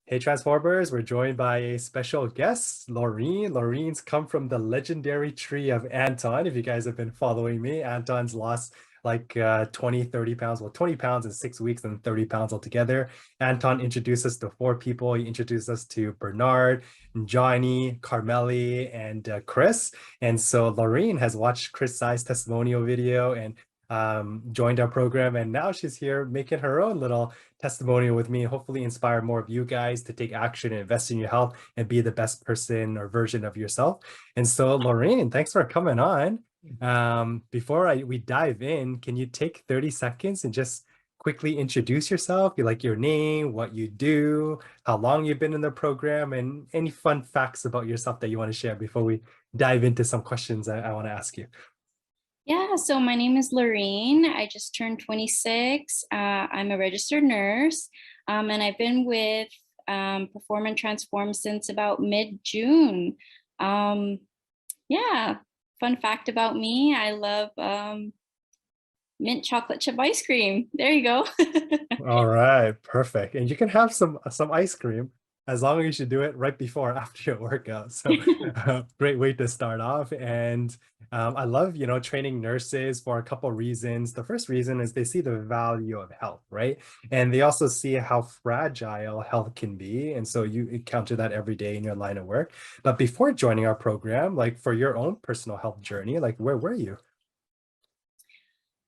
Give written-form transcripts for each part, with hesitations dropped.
Hey Transformers, we're joined by a special guest, Laureen. Laureen's come from the legendary tree of Anton. If you guys have been following me, Anton's lost like 20, 30 pounds, well, 20 pounds in 6 weeks and 30 pounds altogether. Anton introduced us to four people. He introduced us to Bernard, Johnny, Carmeli, and Chris. And so Laureen has watched Chris Sai's testimonial video and joined our program. And now she's here making her own little testimonial with me, hopefully inspire more of you guys to take action and invest in your health and be the best person or version of yourself. And so, Laureen, thanks for coming on. Before we dive in, can you take 30 seconds and just quickly introduce yourself, like your name, what you do, how long you've been in the program, and any fun facts about yourself that you want to share before we dive into some questions I want to ask you. Yeah, so my name is Laureen. I just turned 26. I'm a registered nurse, and I've been with Perform and Transform since about mid-June. Yeah, fun fact about me, I love mint chocolate chip ice cream. There you go. All right, perfect. And you can have some ice cream as long as you do it right before or after your workout. So great way to start off. And I love, training nurses for a couple reasons. The first reason is they see the value of health, right? And they also see how fragile health can be. And so you encounter that every day in your line of work. But before joining our program, like for your own personal health journey, like where were you?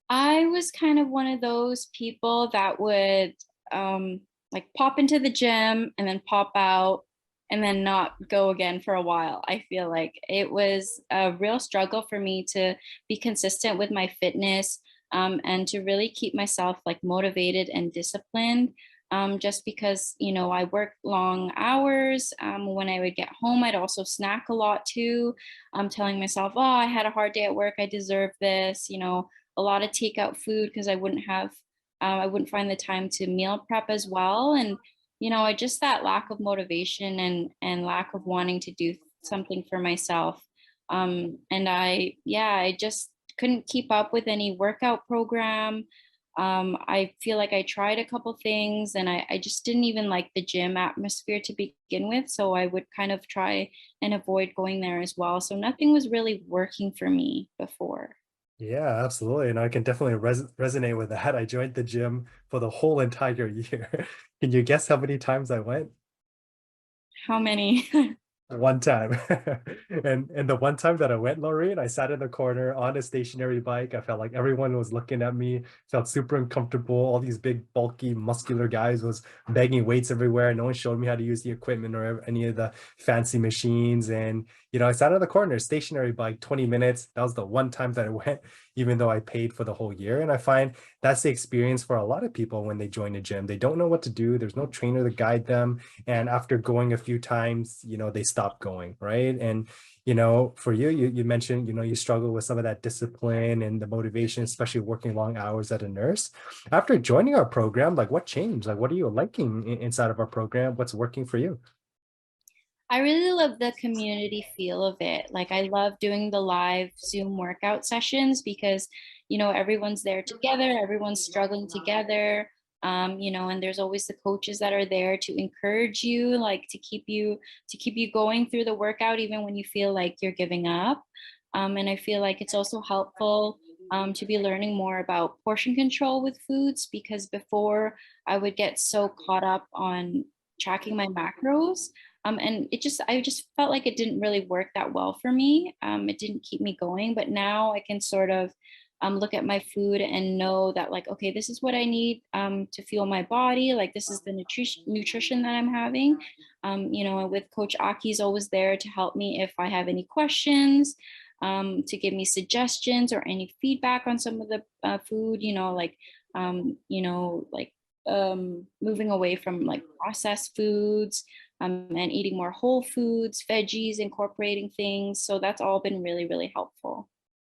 I was kind of one of those people that would like pop into the gym and then pop out and then not go again for a while. I feel like it was a real struggle for me to be consistent with my fitness and to really keep myself like motivated and disciplined. Just because, I work long hours. When I would get home, I'd also snack a lot too. Telling myself, oh, I had a hard day at work. I deserve this, a lot of takeout food because I wouldn't find the time to meal prep as well. And, I just that lack of motivation and lack of wanting to do something for myself. And I just couldn't keep up with any workout program. I feel like I tried a couple things and I just didn't even like the gym atmosphere to begin with. So I would kind of try and avoid going there as well. So nothing was really working for me before. Yeah, absolutely. And I can definitely resonate with that. I joined the gym for the whole entire year. Can you guess how many times I went? How many? One time. And the one time that I went, Laureen, I sat in the corner on a stationary bike. I felt like everyone was looking at me, felt super uncomfortable. All these big, bulky, muscular guys was begging weights everywhere. No one showed me how to use the equipment or any of the fancy machines. And, I sat in the corner, stationary bike, 20 minutes. That was the one time that I went, even though I paid for the whole year. And I find that's the experience for a lot of people when they join a gym. They don't know what to do. There's no trainer to guide them. And after going a few times, they stop going, right? And for you mentioned, you struggle with some of that discipline and the motivation, especially working long hours as a nurse. After joining our program, like what changed? Like what are you liking inside of our program? What's working for you? I really love the community feel of it. Like I love doing the live Zoom workout sessions because, everyone's there together, everyone's struggling together. And there's always the coaches that are there to encourage you, like to keep you going through the workout even when you feel like you're giving up. And I feel like it's also helpful to be learning more about portion control with foods because before I would get so caught up on tracking my macros. And I just felt like it didn't really work that well for me. It didn't keep me going, but now I can sort of look at my food and know that like, okay, this is what I need to fuel my body. Like this is the nutrition that I'm having. And with Coach Aki's always there to help me if I have any questions, to give me suggestions or any feedback on some of the food, moving away from like processed foods and eating more whole foods, veggies, incorporating things. So that's all been really, really helpful.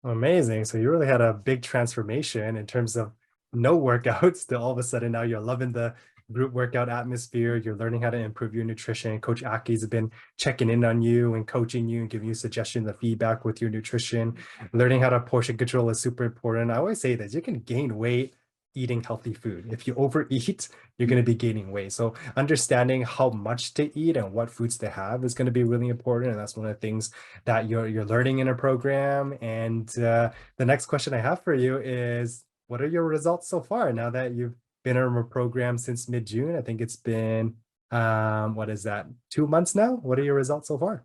Amazing. So you really had a big transformation in terms of no workouts to all of a sudden now you're loving the group workout atmosphere. You're learning how to improve your nutrition. Coach Aki's been checking in on you and coaching you and giving you suggestions and feedback with your nutrition. Learning how to portion control is super important. I always say this, you can gain weight eating healthy food. If you overeat, you're going to be gaining weight. So understanding how much to eat and what foods to have is going to be really important. And that's one of the things that you're learning in a program. And the next question I have for you is, what are your results so far now that you've been in a program since mid-June? I think it's been, what is that, 2 months now? What are your results so far?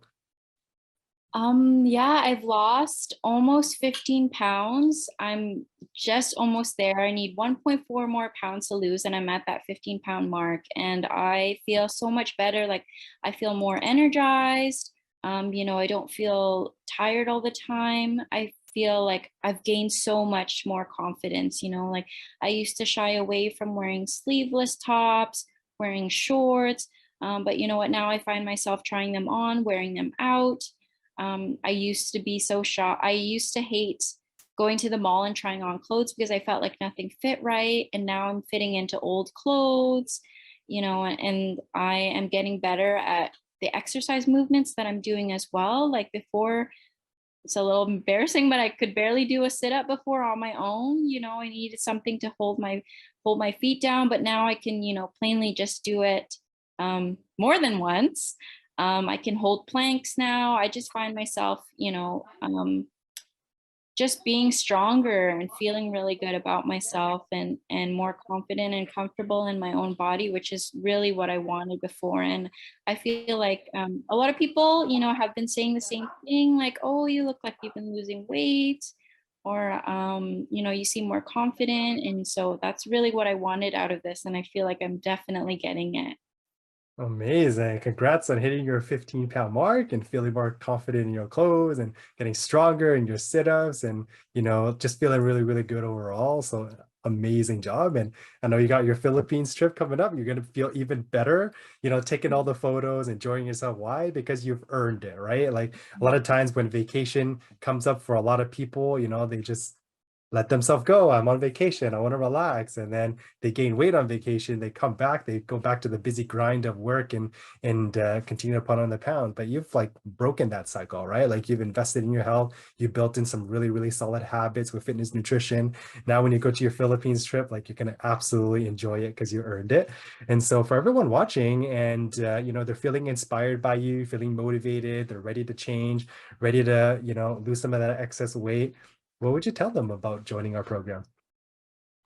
Yeah, I've lost almost 15 pounds. I'm just almost there. I need 1.4 more pounds to lose, and I'm at that 15-pound mark. And I feel so much better. Like I feel more energized. I don't feel tired all the time. I feel like I've gained so much more confidence. Like I used to shy away from wearing sleeveless tops, wearing shorts. But you know what? Now I find myself trying them on, wearing them out. I used to be so shocked. I used to hate going to the mall and trying on clothes because I felt like nothing fit right. And now I'm fitting into old clothes, and I am getting better at the exercise movements that I'm doing as well. Like before, it's a little embarrassing, but I could barely do a sit up before on my own. I needed something to hold my feet down, but now I can, plainly just do it more than once. I can hold planks now. I just find myself, just being stronger and feeling really good about myself and more confident and comfortable in my own body, which is really what I wanted before. And I feel like a lot of people, have been saying the same thing, like, oh, you look like you've been losing weight, or you seem more confident. And so that's really what I wanted out of this. And I feel like I'm definitely getting it. Amazing. Congrats on hitting your 15-pound mark and feeling more confident in your clothes and getting stronger in your sit-ups and, just feeling really, really good overall. So amazing job. And I know you got your Philippines trip coming up. You're going to feel even better, taking all the photos, enjoying yourself. Why? Because you've earned it, right? Like a lot of times when vacation comes up for a lot of people, they just let themselves go. I'm on vacation. I want to relax. And then they gain weight on vacation. They come back. They go back to the busy grind of work and continue to put on the pound. But you've like broken that cycle, right? Like you've invested in your health. You built in some really, really solid habits with fitness, nutrition. Now, when you go to your Philippines trip, like you're going to absolutely enjoy it because you earned it. And so for everyone watching and, they're feeling inspired by you, feeling motivated, they're ready to change, ready to, lose some of that excess weight, what would you tell them about joining our program?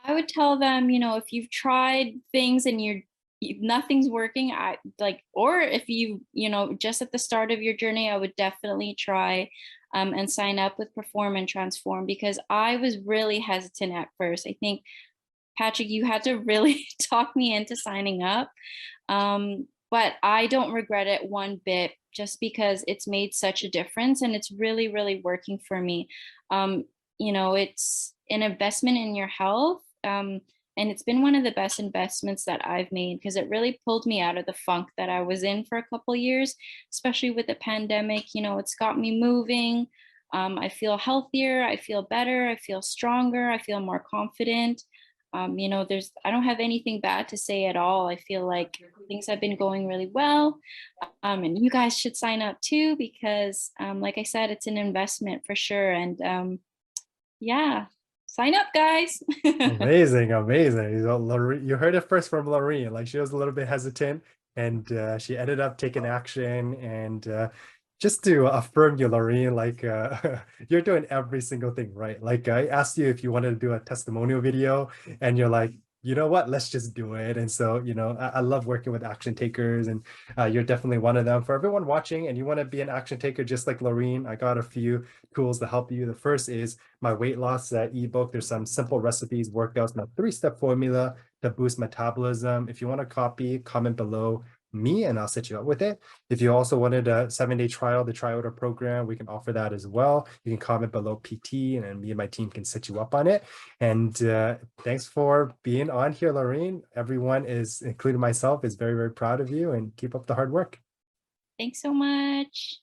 I would tell them, if you've tried things and nothing's working, I like, or if just at the start of your journey, I would definitely try and sign up with Perform and Transform, because I was really hesitant at first. I think, Patrick, you had to really talk me into signing up. But I don't regret it one bit, just because it's made such a difference and it's really, really working for me. It's an investment in your health. And it's been one of the best investments that I've made, because it really pulled me out of the funk that I was in for a couple years, especially with the pandemic. It's got me moving. I feel healthier, I feel better, I feel stronger, I feel more confident. I don't have anything bad to say at all. I feel like things have been going really well. And you guys should sign up too, because like I said, it's an investment for sure. And yeah, sign up, guys. Amazing, amazing. You heard it first from Laureen. Like she was a little bit hesitant, and she ended up taking action. And just to affirm you, Laureen, like you're doing every single thing right. Like I asked you if you wanted to do a testimonial video, and you're like, you know what, let's just do it. And so, I love working with action takers, and you're definitely one of them. For everyone watching and you want to be an action taker just like Laureen, I got a few tools to help you. The first is my weight loss ebook. There's some simple recipes, workouts, my 3-step formula to boost metabolism. If you want a copy, comment below me and I'll set you up with it. If you also wanted a 7-day trial, the try order program, we can offer that as well. You can comment below PT and then me and my team can set you up on it. And thanks for being on here, Laureen. Everyone is, including myself, is very, very proud of you, and keep up the hard work. Thanks so much.